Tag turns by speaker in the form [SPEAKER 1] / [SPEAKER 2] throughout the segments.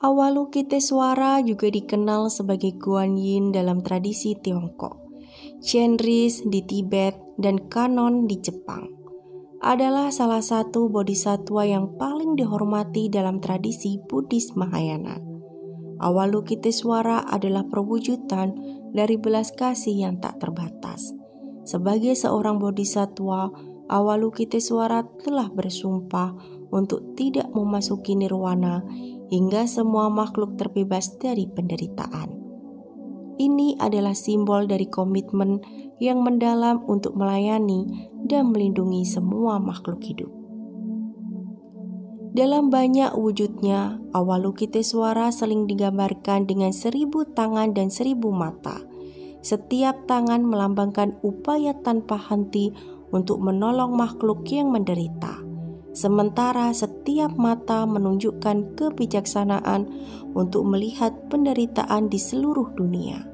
[SPEAKER 1] Avalokitesvara juga dikenal sebagai Guan Yin dalam tradisi Tiongkok, Chenrezig di Tibet, dan Kannon di Jepang. Adalah salah satu bodhisattva yang paling dihormati dalam tradisi Buddhis Mahayana. Avalokitesvara adalah perwujudan dari belas kasih yang tak terbatas. Sebagai seorang bodhisattva, Avalokitesvara telah bersumpah untuk tidak memasuki nirwana hingga semua makhluk terbebas dari penderitaan. Ini adalah simbol dari komitmen yang mendalam untuk melayani dan melindungi semua makhluk hidup. Dalam banyak wujudnya, Avalokitesvara sering digambarkan dengan 1000 tangan dan 1000 mata. Setiap tangan melambangkan upaya tanpa henti untuk menolong makhluk yang menderita. Sementara setiap mata menunjukkan kebijaksanaan untuk melihat penderitaan di seluruh dunia.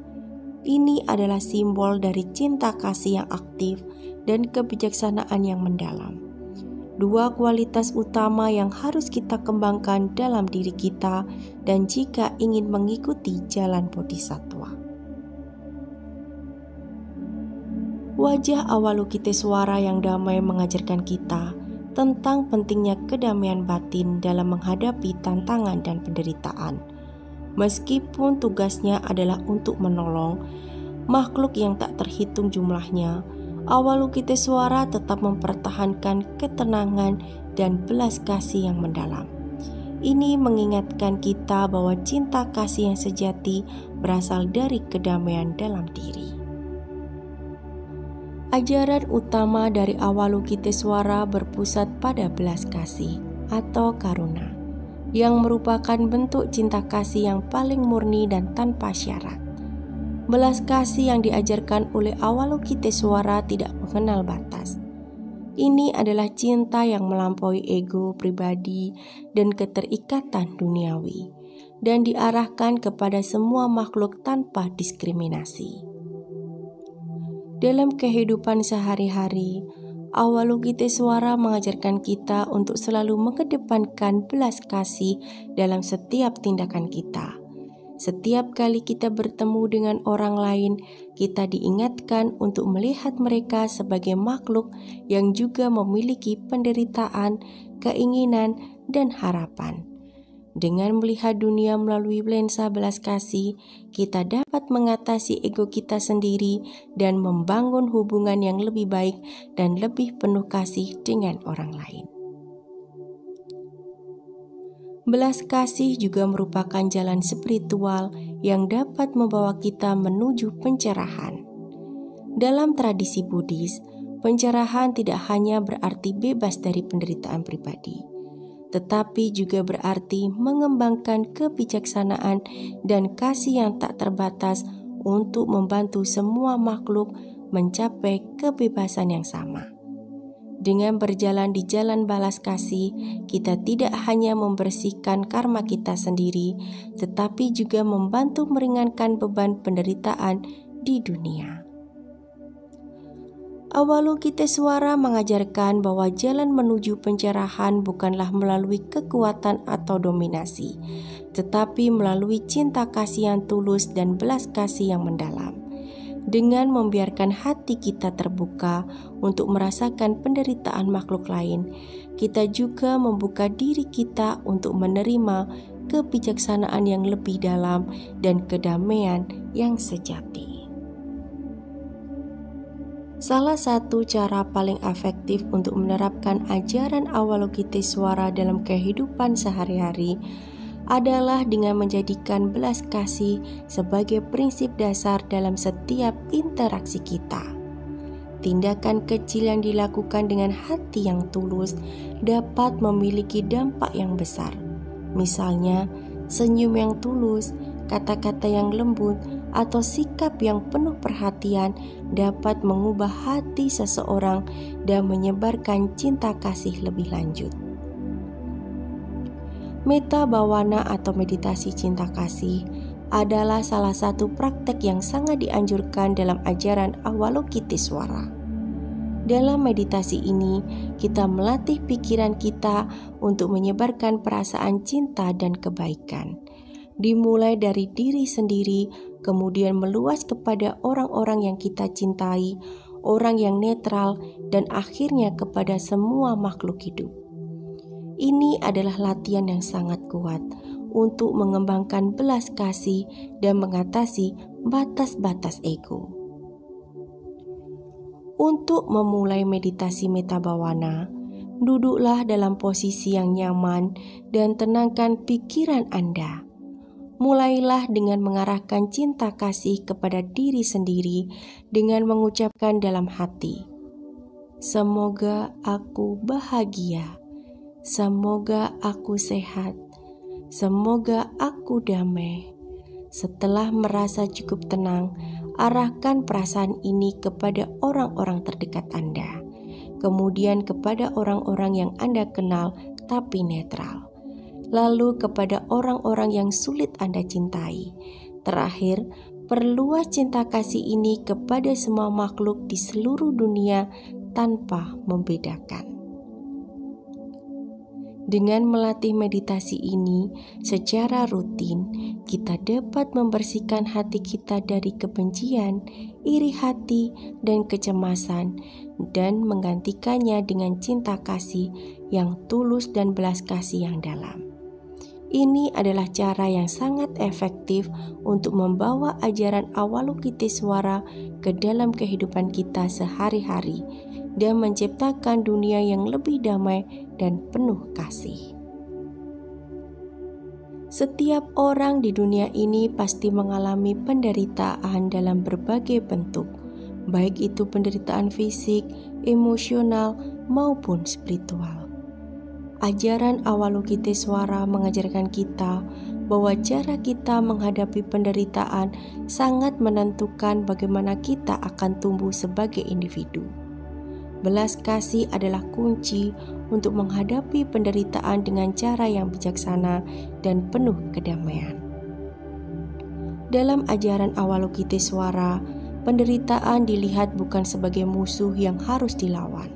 [SPEAKER 1] Ini adalah simbol dari cinta kasih yang aktif dan kebijaksanaan yang mendalam. Dua kualitas utama yang harus kita kembangkan dalam diri kita dan jika ingin mengikuti jalan bodhisattva. Wajah Avalokitesvara yang damai mengajarkan kita tentang pentingnya kedamaian batin dalam menghadapi tantangan dan penderitaan. Meskipun tugasnya adalah untuk menolong makhluk yang tak terhitung jumlahnya, Avalokitesvara tetap mempertahankan ketenangan dan belas kasih yang mendalam. Ini mengingatkan kita bahwa cinta kasih yang sejati berasal dari kedamaian dalam diri. Ajaran utama dari Avalokitesvara berpusat pada belas kasih atau karuna, yang merupakan bentuk cinta kasih yang paling murni dan tanpa syarat. Belas kasih yang diajarkan oleh Avalokitesvara tidak mengenal batas. Ini adalah cinta yang melampaui ego pribadi dan keterikatan duniawi, dan diarahkan kepada semua makhluk tanpa diskriminasi. Dalam kehidupan sehari-hari, Avalokitesvara mengajarkan kita untuk selalu mengedepankan belas kasih dalam setiap tindakan kita. Setiap kali kita bertemu dengan orang lain, kita diingatkan untuk melihat mereka sebagai makhluk yang juga memiliki penderitaan, keinginan, dan harapan. Dengan melihat dunia melalui lensa belas kasih, kita dapat mengatasi ego kita sendiri dan membangun hubungan yang lebih baik dan lebih penuh kasih dengan orang lain. Belas kasih juga merupakan jalan spiritual yang dapat membawa kita menuju pencerahan. Dalam tradisi Buddhis, pencerahan tidak hanya berarti bebas dari penderitaan pribadi, tetapi juga berarti mengembangkan kebijaksanaan dan kasih yang tak terbatas untuk membantu semua makhluk mencapai kebebasan yang sama. Dengan berjalan di jalan balas kasih, kita tidak hanya membersihkan karma kita sendiri, tetapi juga membantu meringankan beban penderitaan di dunia. Avalokitesvara mengajarkan bahwa jalan menuju pencerahan bukanlah melalui kekuatan atau dominasi, tetapi melalui cinta kasih yang tulus dan belas kasih yang mendalam. Dengan membiarkan hati kita terbuka untuk merasakan penderitaan makhluk lain, kita juga membuka diri kita untuk menerima kebijaksanaan yang lebih dalam dan kedamaian yang sejati. Salah satu cara paling efektif untuk menerapkan ajaran Avalokitesvara dalam kehidupan sehari-hari adalah dengan menjadikan belas kasih sebagai prinsip dasar dalam setiap interaksi kita. Tindakan kecil yang dilakukan dengan hati yang tulus dapat memiliki dampak yang besar. Misalnya, senyum yang tulus, kata-kata yang lembut, atau sikap yang penuh perhatian dapat mengubah hati seseorang dan menyebarkan cinta kasih lebih lanjut. Metta Bhavana atau meditasi cinta kasih adalah salah satu praktek yang sangat dianjurkan dalam ajaran Avalokitesvara. Dalam meditasi ini, kita melatih pikiran kita untuk menyebarkan perasaan cinta dan kebaikan. Dimulai dari diri sendiri, kemudian meluas kepada orang-orang yang kita cintai, orang yang netral, dan akhirnya kepada semua makhluk hidup. Ini adalah latihan yang sangat kuat untuk mengembangkan belas kasih dan mengatasi batas-batas ego. Untuk memulai meditasi metta bhavana, duduklah dalam posisi yang nyaman dan tenangkan pikiran Anda. Mulailah dengan mengarahkan cinta kasih kepada diri sendiri dengan mengucapkan dalam hati, "Semoga aku bahagia. Semoga aku sehat. Semoga aku damai." Setelah merasa cukup tenang, arahkan perasaan ini kepada orang-orang terdekat Anda, kemudian kepada orang-orang yang Anda kenal tapi netral, lalu kepada orang-orang yang sulit Anda cintai. Terakhir, perluas cinta kasih ini kepada semua makhluk di seluruh dunia tanpa membedakan. Dengan melatih meditasi ini secara rutin, kita dapat membersihkan hati kita dari kebencian, iri hati, dan kecemasan, dan menggantikannya dengan cinta kasih yang tulus dan belas kasih yang dalam. Ini adalah cara yang sangat efektif untuk membawa ajaran Avalokitesvara ke dalam kehidupan kita sehari-hari dan menciptakan dunia yang lebih damai dan penuh kasih. Setiap orang di dunia ini pasti mengalami penderitaan dalam berbagai bentuk, baik itu penderitaan fisik, emosional, maupun spiritual. Ajaran Avalokitesvara mengajarkan kita bahwa cara kita menghadapi penderitaan sangat menentukan bagaimana kita akan tumbuh sebagai individu. Belas kasih adalah kunci untuk menghadapi penderitaan dengan cara yang bijaksana dan penuh kedamaian. Dalam ajaran Avalokitesvara, penderitaan dilihat bukan sebagai musuh yang harus dilawan,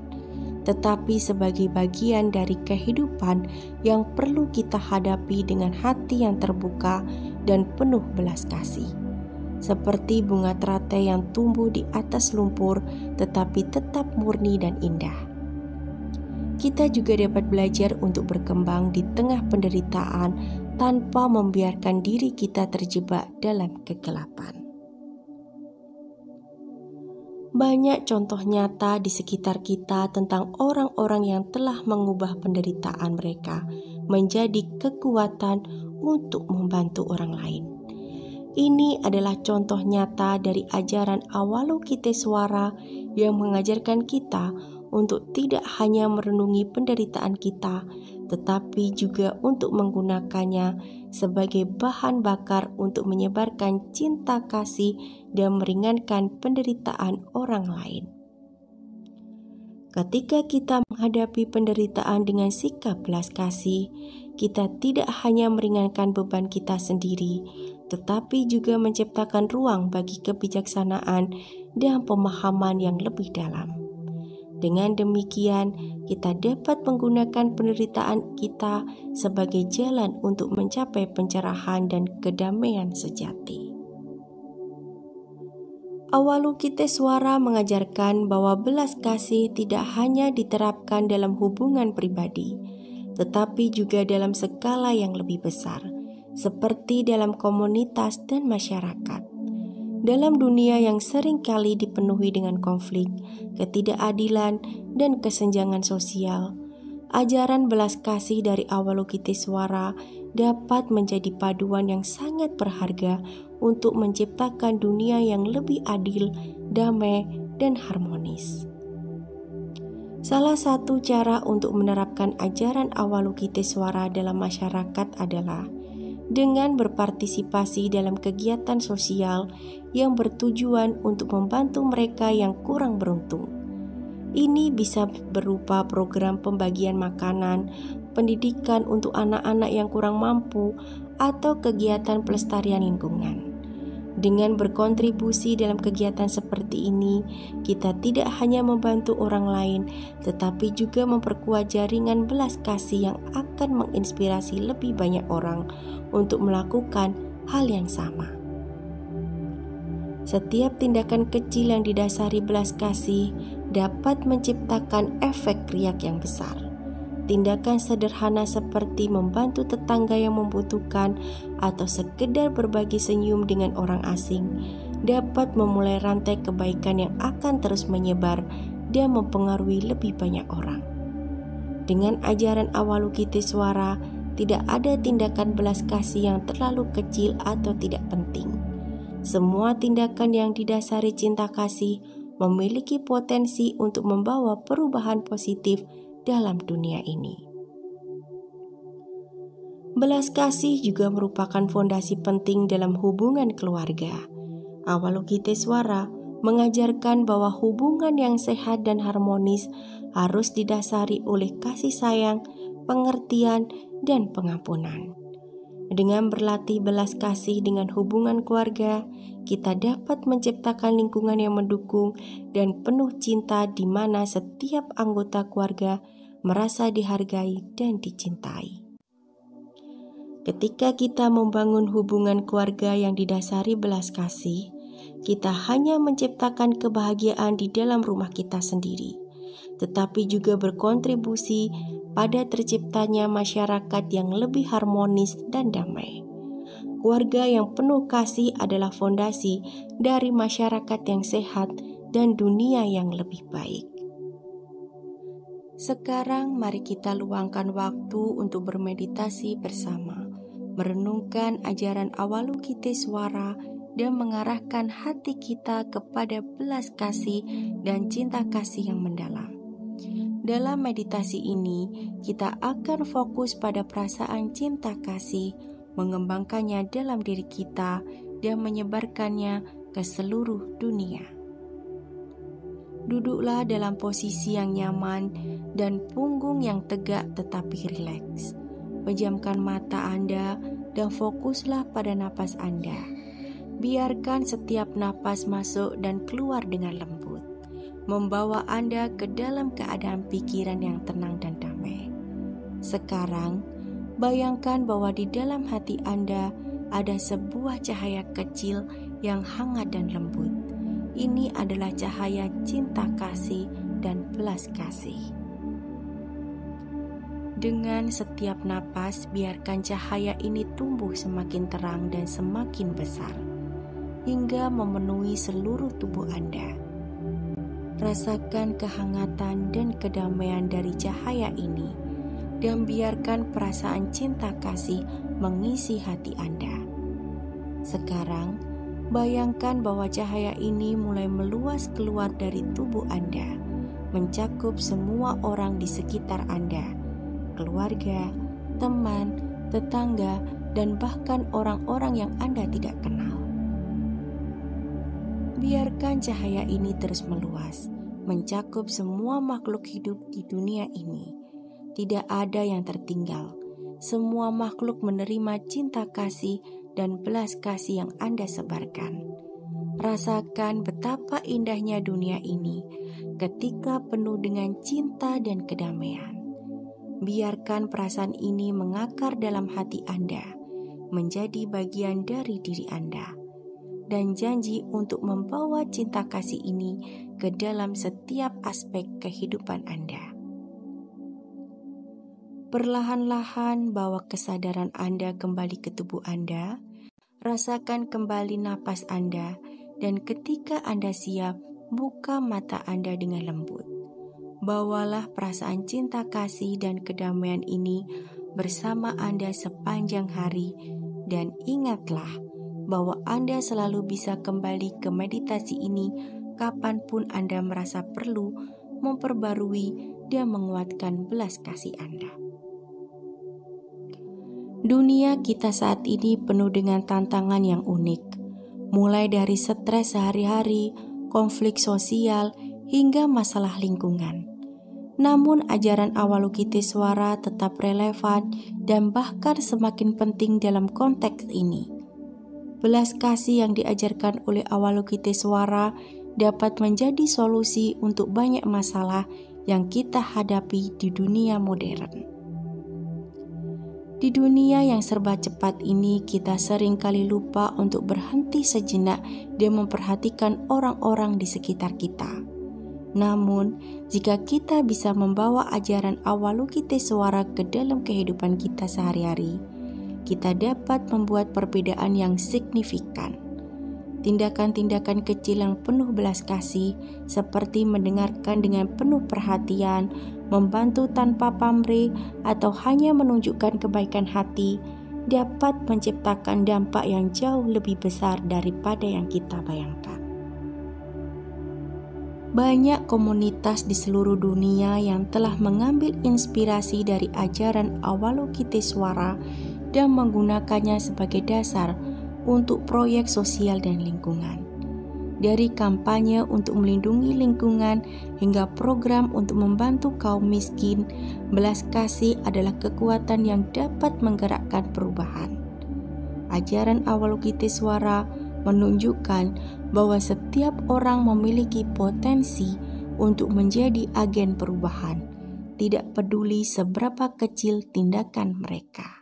[SPEAKER 1] tetapi sebagai bagian dari kehidupan yang perlu kita hadapi dengan hati yang terbuka dan penuh belas kasih. Seperti bunga teratai yang tumbuh di atas lumpur tetapi tetap murni dan indah. Kita juga dapat belajar untuk berkembang di tengah penderitaan tanpa membiarkan diri kita terjebak dalam kegelapan. Banyak contoh nyata di sekitar kita tentang orang-orang yang telah mengubah penderitaan mereka menjadi kekuatan untuk membantu orang lain. Ini adalah contoh nyata dari ajaran Avalokitesvara yang mengajarkan kita untuk tidak hanya merenungi penderitaan kita, tetapi juga untuk menggunakannya sebagai bahan bakar untuk menyebarkan cinta kasih dan meringankan penderitaan orang lain. Ketika kita menghadapi penderitaan dengan sikap belas kasih, kita tidak hanya meringankan beban kita sendiri, tetapi juga menciptakan ruang bagi kebijaksanaan dan pemahaman yang lebih dalam. Dengan demikian, kita dapat menggunakan penderitaan kita sebagai jalan untuk mencapai pencerahan dan kedamaian sejati. Avalokitesvara mengajarkan bahwa belas kasih tidak hanya diterapkan dalam hubungan pribadi, tetapi juga dalam skala yang lebih besar, seperti dalam komunitas dan masyarakat. Dalam dunia yang seringkali dipenuhi dengan konflik, ketidakadilan, dan kesenjangan sosial, ajaran belas kasih dari Avalokitesvara dapat menjadi paduan yang sangat berharga untuk menciptakan dunia yang lebih adil, damai, dan harmonis. Salah satu cara untuk menerapkan ajaran Avalokitesvara dalam masyarakat adalah dengan berpartisipasi dalam kegiatan sosial yang bertujuan untuk membantu mereka yang kurang beruntung. Ini bisa berupa program pembagian makanan, pendidikan untuk anak-anak yang kurang mampu, atau kegiatan pelestarian lingkungan. Dengan berkontribusi dalam kegiatan seperti ini, kita tidak hanya membantu orang lain, tetapi juga memperkuat jaringan belas kasih yang akan menginspirasi lebih banyak orang untuk melakukan hal yang sama. Setiap tindakan kecil yang didasari belas kasih dapat menciptakan efek riak yang besar. Tindakan sederhana seperti membantu tetangga yang membutuhkan atau sekedar berbagi senyum dengan orang asing dapat memulai rantai kebaikan yang akan terus menyebar dan mempengaruhi lebih banyak orang. Dengan ajaran Avalokitesvara, tidak ada tindakan belas kasih yang terlalu kecil atau tidak penting. Semua tindakan yang didasari cinta kasih memiliki potensi untuk membawa perubahan positif dalam dunia ini. Belas kasih juga merupakan fondasi penting dalam hubungan keluarga. Avalokitesvara mengajarkan bahwa hubungan yang sehat dan harmonis harus didasari oleh kasih sayang, pengertian, dan pengampunan. Dengan berlatih belas kasih dengan hubungan keluarga, kita dapat menciptakan lingkungan yang mendukung dan penuh cinta di mana setiap anggota keluarga merasa dihargai dan dicintai. Ketika kita membangun hubungan keluarga yang didasari belas kasih, kita hanya menciptakan kebahagiaan di dalam rumah kita sendiri, tetapi juga berkontribusi pada terciptanya masyarakat yang lebih harmonis dan damai. Keluarga yang penuh kasih adalah fondasi dari masyarakat yang sehat dan dunia yang lebih baik. Sekarang mari kita luangkan waktu untuk bermeditasi bersama, merenungkan ajaran Avalokitesvara dan mengarahkan hati kita kepada belas kasih dan cinta kasih yang mendalam. Dalam meditasi ini, kita akan fokus pada perasaan cinta kasih, mengembangkannya dalam diri kita dan menyebarkannya ke seluruh dunia. Duduklah dalam posisi yang nyaman dan punggung yang tegak tetapi rileks. Pejamkan mata Anda dan fokuslah pada napas Anda. Biarkan setiap napas masuk dan keluar dengan lembut, membawa Anda ke dalam keadaan pikiran yang tenang dan damai. Sekarang, bayangkan bahwa di dalam hati Anda ada sebuah cahaya kecil yang hangat dan lembut. Ini adalah cahaya cinta kasih dan belas kasih. Dengan setiap napas, biarkan cahaya ini tumbuh semakin terang dan semakin besar, hingga memenuhi seluruh tubuh Anda. Rasakan kehangatan dan kedamaian dari cahaya ini, dan biarkan perasaan cinta kasih mengisi hati Anda. Sekarang, bayangkan bahwa cahaya ini mulai meluas keluar dari tubuh Anda, mencakup semua orang di sekitar Anda, keluarga, teman, tetangga, dan bahkan orang-orang yang Anda tidak kenal. Biarkan cahaya ini terus meluas, mencakup semua makhluk hidup di dunia ini. Tidak ada yang tertinggal. Semua makhluk menerima cinta kasih dan belas kasih yang Anda sebarkan. Rasakan betapa indahnya dunia ini ketika penuh dengan cinta dan kedamaian. Biarkan perasaan ini mengakar dalam hati Anda, menjadi bagian dari diri Anda, dan janji untuk membawa cinta kasih ini ke dalam setiap aspek kehidupan Anda. Perlahan-lahan bawa kesadaran Anda kembali ke tubuh Anda, rasakan kembali napas Anda, dan ketika Anda siap, buka mata Anda dengan lembut. Bawalah perasaan cinta kasih dan kedamaian ini bersama Anda sepanjang hari, dan ingatlah bahwa Anda selalu bisa kembali ke meditasi ini kapanpun Anda merasa perlu memperbarui dan menguatkan belas kasih Anda. Dunia kita saat ini penuh dengan tantangan yang unik, mulai dari stres sehari-hari, konflik sosial, hingga masalah lingkungan. Namun ajaran Avalokitesvara tetap relevan dan bahkan semakin penting dalam konteks ini. belas kasih yang diajarkan oleh Awalokiteswara dapat menjadi solusi untuk banyak masalah yang kita hadapi di dunia modern. Di dunia yang serba cepat ini, kita sering kali lupa untuk berhenti sejenak dan memperhatikan orang-orang di sekitar kita. Namun, jika kita bisa membawa ajaran Awalokiteswara ke dalam kehidupan kita sehari-hari, kita dapat membuat perbedaan yang signifikan. Tindakan-tindakan kecil yang penuh belas kasih, seperti mendengarkan dengan penuh perhatian, membantu tanpa pamrih, atau hanya menunjukkan kebaikan hati, dapat menciptakan dampak yang jauh lebih besar daripada yang kita bayangkan. Banyak komunitas di seluruh dunia yang telah mengambil inspirasi dari ajaran Awalokiteswara dan menggunakannya sebagai dasar untuk proyek sosial dan lingkungan. Dari kampanye untuk melindungi lingkungan hingga program untuk membantu kaum miskin, belas kasih adalah kekuatan yang dapat menggerakkan perubahan. Ajaran Awalokiteswara menunjukkan bahwa setiap orang memiliki potensi untuk menjadi agen perubahan, tidak peduli seberapa kecil tindakan mereka.